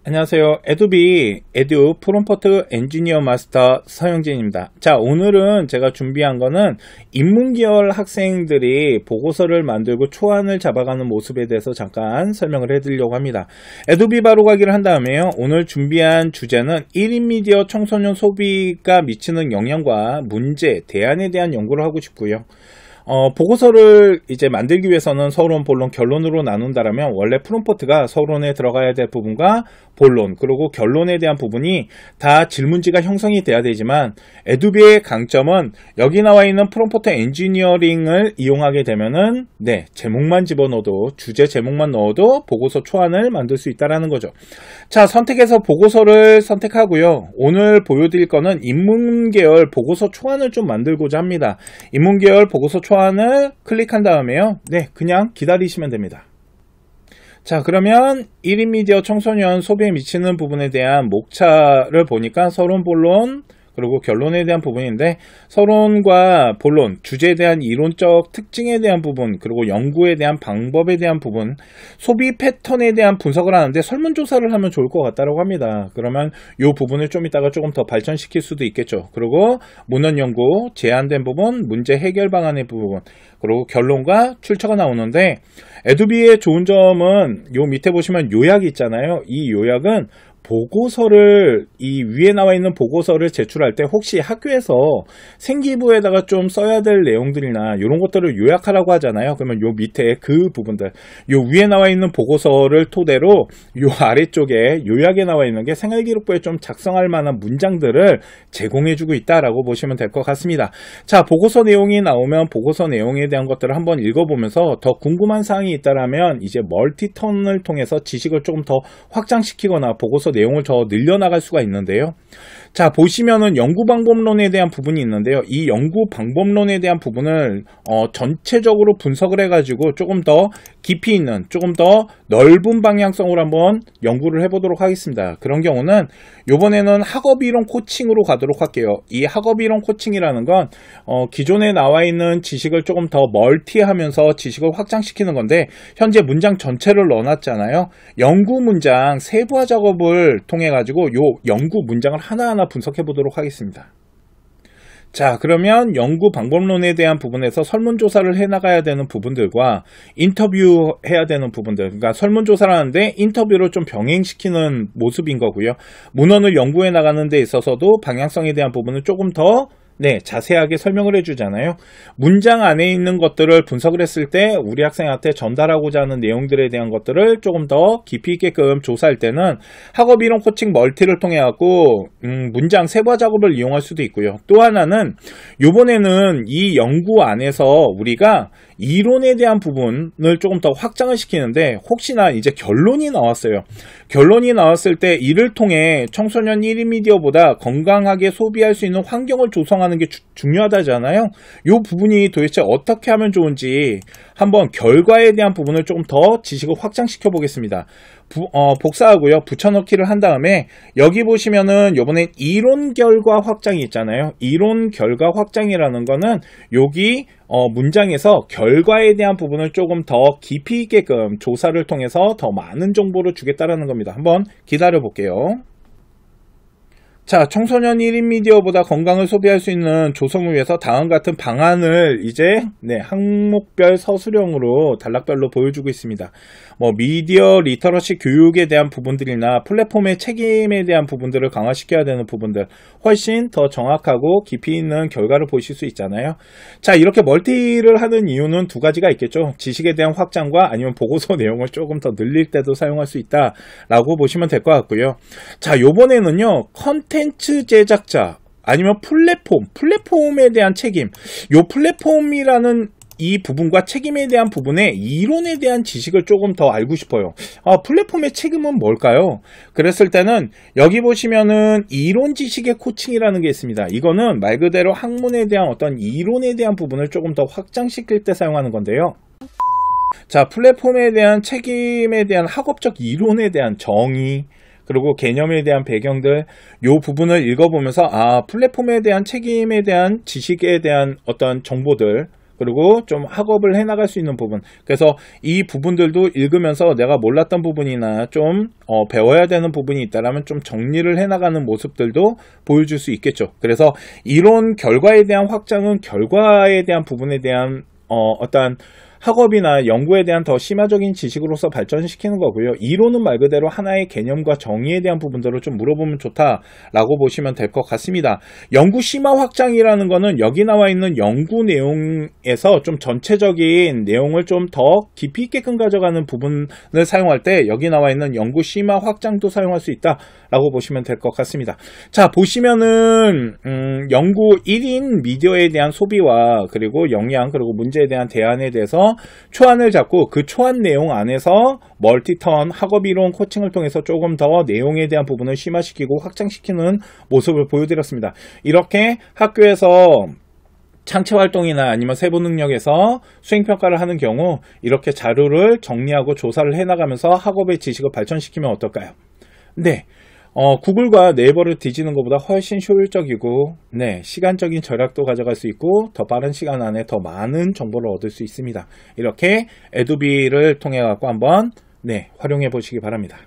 안녕하세요. 에도비 에듀 프롬프트 엔지니어 마스터 서영진입니다. 자, 오늘은 제가 준비한 거는 인문계열 학생들이 보고서를 만들고 초안을 잡아가는 모습에 대해서 잠깐 설명을 해드리려고 합니다. 에도비 바로가기를 한 다음에요. 오늘 준비한 주제는 1인 미디어 청소년 소비가 미치는 영향과 문제, 대안에 대한 연구를 하고 싶고요. 보고서를 이제 만들기 위해서는 서론, 본론, 결론으로 나눈다라면 원래 프롬프트가 서론에 들어가야 될 부분과 본론, 그리고 결론에 대한 부분이 다 질문지가 형성이 돼야 되지만 에두비의 강점은 여기 나와 있는 프롬프트 엔지니어링을 이용하게 되면은 제목만 집어넣어도, 주제 제목만 넣어도 보고서 초안을 만들 수 있다라는 거죠. 자, 선택해서 보고서를 선택하고요. 오늘 보여드릴 거는 인문계열 보고서 초안을 좀 만들고자 합니다. 인문계열 보고서 초안을 클릭한 다음에요. 그냥 기다리시면 됩니다. 자, 그러면 1인 미디어 청소년 소비에 미치는 부분에 대한 목차를 보니까 서론, 본론, 그리고 결론에 대한 부분인데, 서론과 본론, 주제에 대한 이론적 특징에 대한 부분, 그리고 연구에 대한 방법에 대한 부분, 소비 패턴에 대한 분석을 하는데 설문조사를 하면 좋을 것 같다고 합니다. 그러면 이 부분을 좀 이따가 조금 더 발전시킬 수도 있겠죠. 그리고 문헌 연구, 제한된 부분, 문제 해결 방안의 부분, 그리고 결론과 출처가 나오는데, 에두비의 좋은 점은 요 밑에 보시면 요약이 있잖아요. 이 요약은 보고서를, 이 위에 나와 있는 보고서를 제출할 때 혹시 학교에서 생기부에다가 좀 써야 될 내용들이나 이런 것들을 요약하라고 하잖아요. 그러면 요 밑에 그 부분들, 요 위에 나와 있는 보고서를 토대로 요 아래쪽에 요약에 나와 있는 게 생활기록부에 좀 작성할 만한 문장들을 제공해주고 있다라고 보시면 될 것 같습니다. 자, 보고서 내용이 나오면 보고서 내용에 대한 것들을 한번 읽어보면서 더 궁금한 사항이 있다라면 이제 멀티턴을 통해서 지식을 조금 더 확장시키거나 보고서 내용을 더 늘려나갈 수가 있는데요. 자, 보시면은 연구 방법론에 대한 부분이 있는데요. 이 연구 방법론에 대한 부분을 전체적으로 분석을 해가지고 조금 더 깊이 있는, 조금 더 넓은 방향성으로 한번 연구를 해보도록 하겠습니다. 그런 경우는 이번에는 학업이론 코칭으로 가도록 할게요. 이 학업이론 코칭이라는 건 기존에 나와 있는 지식을 조금 더 멀티하면서 지식을 확장시키는 건데, 현재 문장 전체를 넣어놨잖아요. 연구 문장 세부화 작업을 통해 가지고 요 연구 문장을 하나하나 분석해 보도록 하겠습니다. 자, 그러면 연구 방법론에 대한 부분에서 설문조사를 해나가야 되는 부분들과 인터뷰 해야 되는 부분들, 그러니까 설문조사를 하는데 인터뷰를 좀 병행시키는 모습인 거고요. 문헌을 연구해 나가는 데 있어서도 방향성에 대한 부분은 조금 더 자세하게 설명을 해주잖아요. 문장 안에 있는 것들을 분석을 했을 때 우리 학생한테 전달하고자 하는 내용들에 대한 것들을 조금 더 깊이 있게끔 조사할 때는 학업이론 코칭 멀티를 통해 갖고 문장 세부화 작업을 이용할 수도 있고요. 또 하나는 이번에는 이 연구 안에서 우리가 이론에 대한 부분을 조금 더 확장을 시키는데, 혹시나 이제 결론이 나왔어요. 결론이 나왔을 때 이를 통해 청소년 1인 미디어보다 건강하게 소비할 수 있는 환경을 조성하는 게 중요하다잖아요. 이 부분이 도대체 어떻게 하면 좋은지 한번 결과에 대한 부분을 조금 더 지식을 확장시켜 보겠습니다. 복사하고요. 붙여넣기를 한 다음에 여기 보시면은 요번에 이론 결과 확장이 있잖아요. 이론 결과 확장이라는 거는 여기 문장에서 결과에 대한 부분을 조금 더 깊이 있게끔 조사를 통해서 더 많은 정보를 주겠다라는 겁니다. 한번 기다려 볼게요. 자, 청소년 1인 미디어보다 건강을 소비할 수 있는 조성을 위해서 다음 같은 방안을 이제 항목별 서술형으로 단락별로 보여주고 있습니다. 미디어 리터러시 교육에 대한 부분들이나 플랫폼의 책임에 대한 부분들을 강화시켜야 되는 부분들, 훨씬 더 정확하고 깊이 있는 결과를 보실 수 있잖아요. 자, 이렇게 멀티를 하는 이유는 두 가지가 있겠죠. 지식에 대한 확장과 아니면 보고서 내용을 조금 더 늘릴 때도 사용할 수 있다라고 보시면 될 것 같고요. 자, 요번에는요, 컨텐츠 제작자 아니면 플랫폼에 대한 책임, 요 플랫폼이라는 이 부분과 책임에 대한 부분에 이론에 대한 지식을 조금 더 알고 싶어요. 플랫폼의 책임은 뭘까요? 그랬을 때는 여기 보시면은 이론 지식의 코칭이라는 게 있습니다. 이거는 말 그대로 학문에 대한 어떤 이론에 대한 부분을 조금 더 확장시킬 때 사용하는 건데요. 자, 플랫폼에 대한 책임에 대한 학업적 이론에 대한 정의, 그리고 개념에 대한 배경들, 요 부분을 읽어보면서 플랫폼에 대한 책임에 대한 지식에 대한 어떤 정보들, 그리고 좀 학업을 해나갈 수 있는 부분. 그래서 이 부분들도 읽으면서 내가 몰랐던 부분이나 좀 배워야 되는 부분이 있다라면 좀 정리를 해나가는 모습들도 보여줄 수 있겠죠. 그래서 이론 결과에 대한 확장은 결과에 대한 부분에 대한 어떤 학업이나 연구에 대한 더 심화적인 지식으로서 발전시키는 거고요. 이론은 말 그대로 하나의 개념과 정의에 대한 부분들을 좀 물어보면 좋다라고 보시면 될 것 같습니다. 연구 심화 확장이라는 거는 여기 나와 있는 연구 내용에서 좀 전체적인 내용을 좀 더 깊이 있게끔 가져가는 부분을 사용할 때 여기 나와 있는 연구 심화 확장도 사용할 수 있다라고 보시면 될 것 같습니다. 자, 보시면은 연구 1인 미디어에 대한 소비와 그리고 영향 그리고 문제에 대한 대안에 대해서 초안을 잡고 그 초안 내용 안에서 멀티턴, 학업이론, 코칭을 통해서 조금 더 내용에 대한 부분을 심화시키고 확장시키는 모습을 보여드렸습니다. 이렇게 학교에서 창체활동이나 아니면 세부능력에서 수행평가를 하는 경우 이렇게 자료를 정리하고 조사를 해나가면서 학업의 지식을 발전시키면 어떨까요? 네. 구글과 네이버를 뒤지는 것보다 훨씬 효율적이고 시간적인 절약도 가져갈 수 있고 더 빠른 시간 안에 더 많은 정보를 얻을 수 있습니다. 이렇게 에두비를 통해 갖고 한번 활용해 보시기 바랍니다.